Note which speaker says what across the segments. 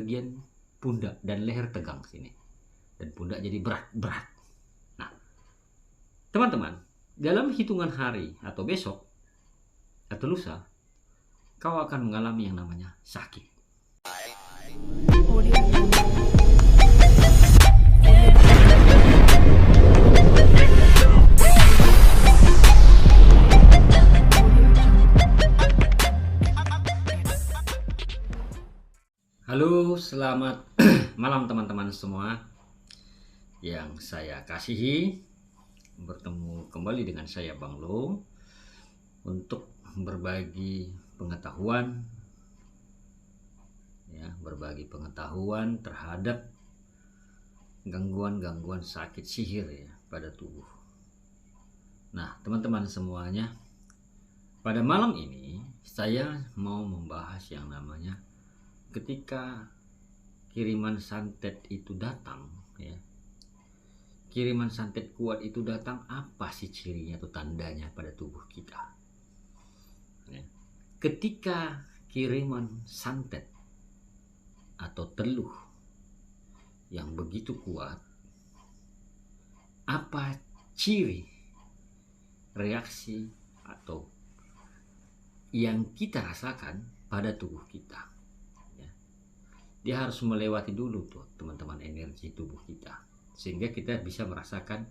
Speaker 1: bagian pundak dan leher tegang sini, dan pundak jadi berat. Nah, teman-teman, dalam hitungan hari atau besok atau lusa, kau akan mengalami yang namanya sakit. Halo, selamat malam teman-teman semua yang saya kasihi. Bertemu kembali dengan saya Bang Lo untuk berbagi pengetahuan terhadap gangguan-gangguan sakit sihir ya pada tubuh. Nah, teman-teman semuanya, pada malam ini saya mau membahas yang namanya ketika kiriman santet itu datang ya, kiriman santet kuat itu datang, apa sih cirinya atau tandanya pada tubuh kita ya. Ketika kiriman santet atau teluh yang begitu kuat, apa ciri reaksi atau yang kita rasakan pada tubuh kita? Dia harus melewati dulu tuh teman-teman energi tubuh kita, sehingga kita bisa merasakan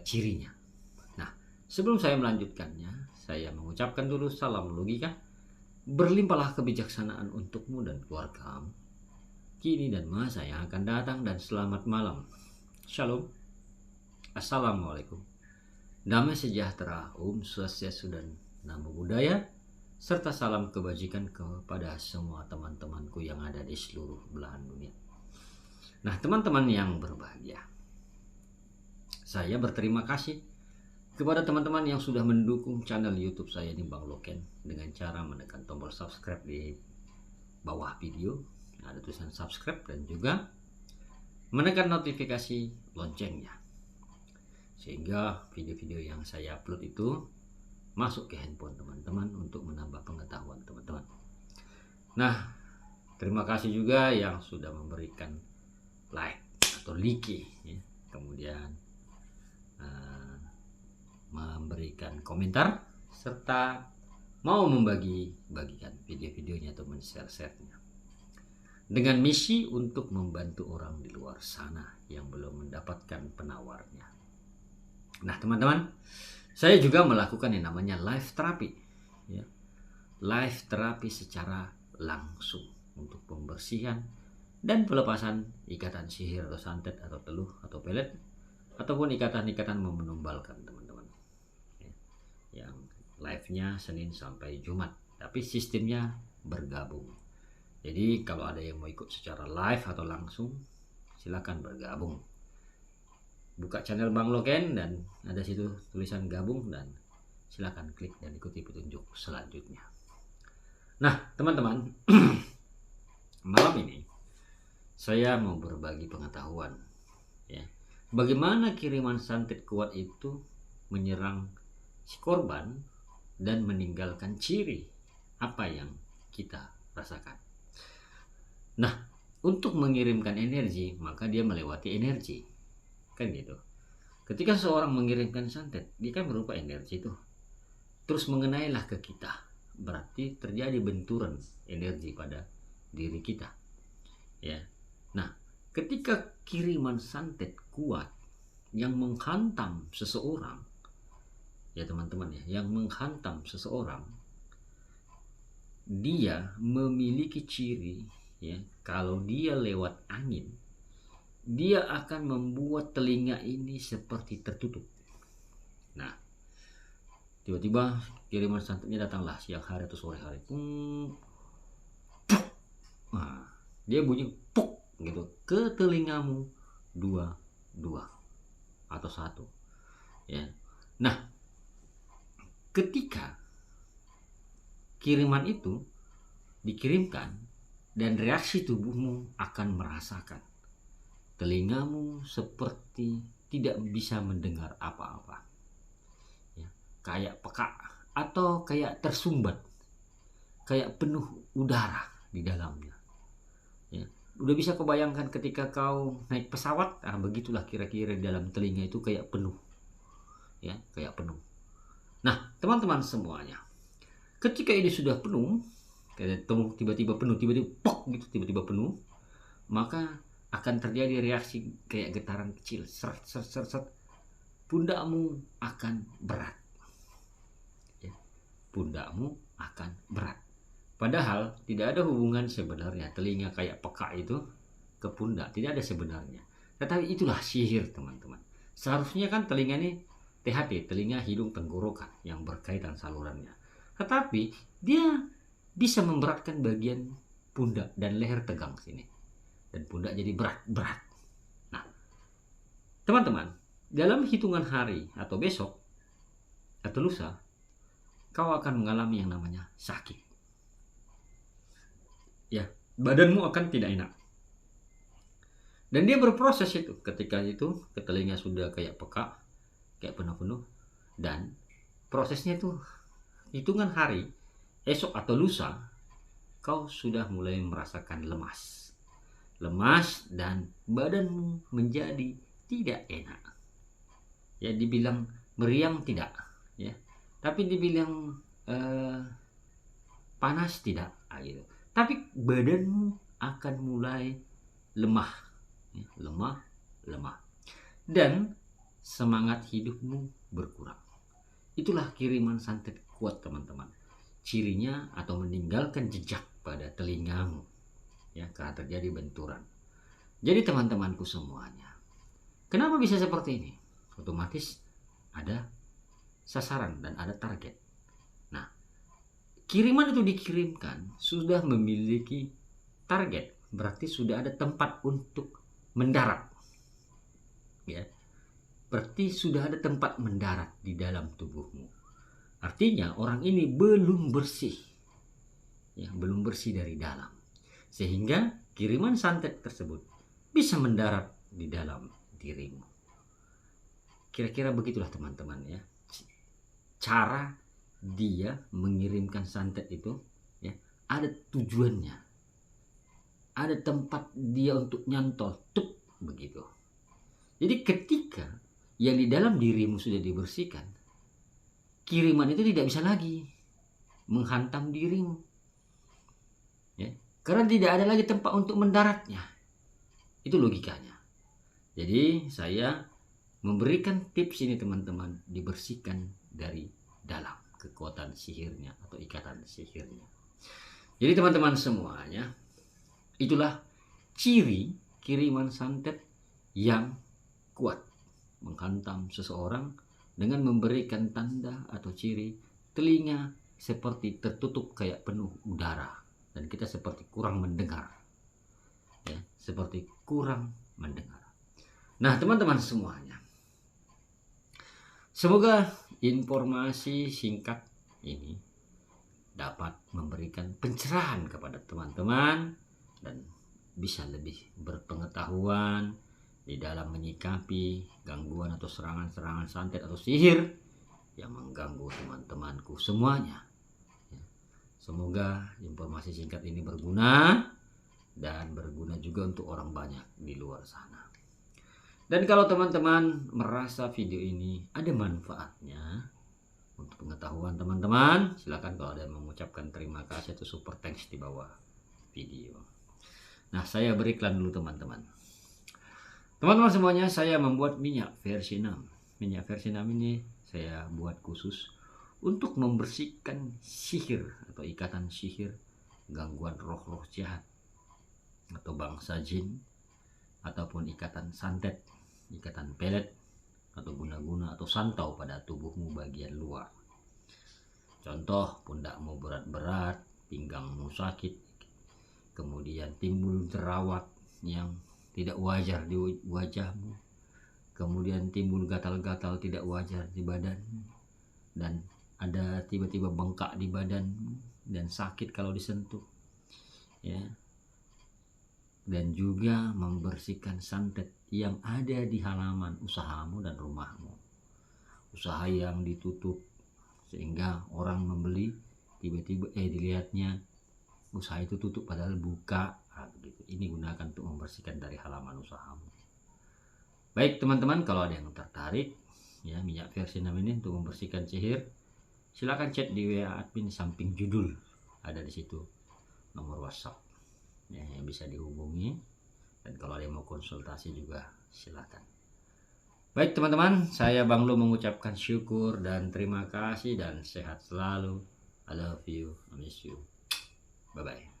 Speaker 1: cirinya. Nah, sebelum saya melanjutkannya, saya mengucapkan dulu salam logika, berlimpahlah kebijaksanaan untukmu dan keluargamu kini dan masa yang akan datang, dan selamat malam. Shalom, assalamualaikum, damai sejahtera, swastiastu, dan namo buddhaya, serta salam kebajikan kepada semua teman-temanku yang ada di seluruh belahan dunia. Nah, teman-teman yang berbahagia, saya berterima kasih kepada teman-teman yang sudah mendukung channel YouTube saya ini Bang Loken dengan cara menekan tombol subscribe di bawah video. Ada tulisan subscribe, dan juga menekan notifikasi loncengnya, sehingga video-video yang saya upload itu masuk ke handphone teman-teman untuk menambah pengetahuan teman-teman. Nah, terima kasih juga yang sudah memberikan like atau like ya, kemudian memberikan komentar, serta mau bagikan video-videonya atau men-share-nya, dengan misi untuk membantu orang di luar sana yang belum mendapatkan penawarnya. Nah, teman-teman, saya juga melakukan yang namanya live terapi ya. Live terapi secara langsung untuk pembersihan dan pelepasan ikatan sihir atau santet atau teluh atau pelet, ataupun ikatan-ikatan menumbalkan teman-teman ya. Yang live-nya Senin sampai Jumat, tapi sistemnya bergabung. Jadi kalau ada yang mau ikut secara live atau langsung, silakan bergabung. Buka channel Bang Loken dan ada situ tulisan gabung, dan silakan klik dan ikuti petunjuk selanjutnya. Nah, teman-teman, malam ini saya mau berbagi pengetahuan ya, bagaimana kiriman santet kuat itu menyerang si korban dan meninggalkan ciri apa yang kita rasakan. Nah, untuk mengirimkan energi, maka dia melewati energi, kan gitu. Ketika seseorang mengirimkan santet, dia kan berupa energi tuh, terus mengenailah ke kita, berarti terjadi benturan energi pada diri kita ya. Nah, ketika kiriman santet kuat yang menghantam seseorang ya teman-teman ya, yang menghantam seseorang, dia memiliki ciri ya, kalau dia lewat angin, dia akan membuat telinga ini seperti tertutup. Nah, tiba-tiba kiriman santetnya datanglah siang hari atau sore hari. Nah, dia bunyi puk gitu ke telingamu, dua atau satu ya. Nah, ketika kiriman itu dikirimkan dan reaksi tubuhmu akan merasakan telingamu seperti tidak bisa mendengar apa-apa ya, kayak peka atau kayak tersumbat, kayak penuh udara di dalamnya. Udah bisa kebayangkan ketika kau naik pesawat, begitulah kira-kira di dalam telinga itu kayak penuh, ya, kayak penuh. Nah, teman-teman semuanya, ketika ini sudah penuh, kayak tiba-tiba penuh, tiba-tiba pok gitu, tiba-tiba penuh, maka akan terjadi reaksi kayak getaran kecil, seret, seret, seret, seret. Pundakmu akan berat, ya, pundakmu akan berat. Padahal tidak ada hubungan sebenarnya telinga kayak peka itu ke pundak, tidak ada sebenarnya. Tetapi itulah sihir, teman-teman. Seharusnya kan telinga ini THT, telinga hidung tenggorokan, yang berkaitan salurannya. Tetapi dia bisa memberatkan bagian pundak dan leher tegang sini, dan pundak jadi berat. Nah, teman-teman, dalam hitungan hari atau besok atau lusa, kau akan mengalami yang namanya sakit. Ya, badanmu akan tidak enak. Dan dia berproses itu. Ketika itu ke telinga sudah kayak peka, kayak penuh-penuh, dan prosesnya itu hitungan hari, esok atau lusa, kau sudah mulai merasakan lemas, dan badanmu menjadi tidak enak. Ya, dibilang meriang tidak, ya, tapi dibilang panas tidak, gitu. Tapi badanmu akan mulai lemah, ya, lemah, dan semangat hidupmu berkurang. Itulah kiriman santet kuat, teman-teman. Cirinya atau meninggalkan jejak pada telingamu, ya, karena terjadi benturan. Jadi teman-temanku semuanya, kenapa bisa seperti ini? Otomatis ada sasaran dan ada target. Nah, kiriman itu dikirimkan sudah memiliki target, berarti sudah ada tempat untuk mendarat, ya, berarti sudah ada tempat mendarat di dalam tubuhmu. Artinya orang ini belum bersih, ya, belum bersih dari dalam, sehingga kiriman santet tersebut bisa mendarat di dalam dirimu. Kira-kira begitulah, teman-teman, ya, cara dia mengirimkan santet itu, ya, ada tujuannya, ada tempat dia untuk nyantol, tuh begitu. Jadi ketika yang di dalam dirimu sudah dibersihkan, kiriman itu tidak bisa lagi menghantam dirimu, ya, karena tidak ada lagi tempat untuk mendaratnya. Itu logikanya. Jadi saya memberikan tips ini, teman-teman, dibersihkan dari dalam kekuatan sihirnya atau ikatan sihirnya. Jadi teman-teman semuanya, itulah ciri kiriman santet yang kuat menghantam seseorang dengan memberikan tanda atau ciri telinga seperti tertutup kayak penuh udara, dan kita seperti kurang mendengar, ya, seperti kurang mendengar. Nah, teman-teman semuanya, semoga informasi singkat ini dapat memberikan pencerahan kepada teman-teman dan bisa lebih berpengetahuan di dalam menyikapi gangguan atau serangan-serangan santet atau sihir yang mengganggu teman-temanku semuanya. Semoga informasi singkat ini berguna dan berguna juga untuk orang banyak di luar sana. Dan kalau teman-teman merasa video ini ada manfaatnya untuk pengetahuan teman-teman, silakan kalau ada yang mengucapkan terima kasih atau super thanks di bawah video. Nah, saya beriklan dulu, teman-teman. Teman-teman semuanya, saya membuat minyak versi 6. Minyak versi 6 ini saya buat khusus untuk membersihkan sihir atau ikatan sihir, gangguan roh-roh jahat atau bangsa jin, ataupun ikatan santet, ikatan pelet atau guna-guna atau santau pada tubuhmu bagian luar. Contoh, pundakmu berat-berat, pinggangmu sakit, kemudian timbul jerawat yang tidak wajar di wajahmu, kemudian timbul gatal-gatal tidak wajar di badanmu, dan ada tiba-tiba bengkak di badanmu dan sakit kalau disentuh, ya. Dan juga membersihkan santet yang ada di halaman usahamu dan rumahmu, usaha yang ditutup sehingga orang membeli tiba-tiba dilihatnya usaha itu tutup padahal buka, begitu. ini gunakan untuk membersihkan dari halaman usahamu. Baik teman-teman, kalau ada yang tertarik ya minyak versi 6 ini untuk membersihkan sihir, silakan chat di WA admin samping judul, ada di situ nomor WhatsApp ya, yang bisa dihubungi. Dan kalau ada yang mau konsultasi juga silakan. Baik teman-teman, saya Bang Lu mengucapkan syukur dan terima kasih dan sehat selalu. I love you, I miss you. Bye bye.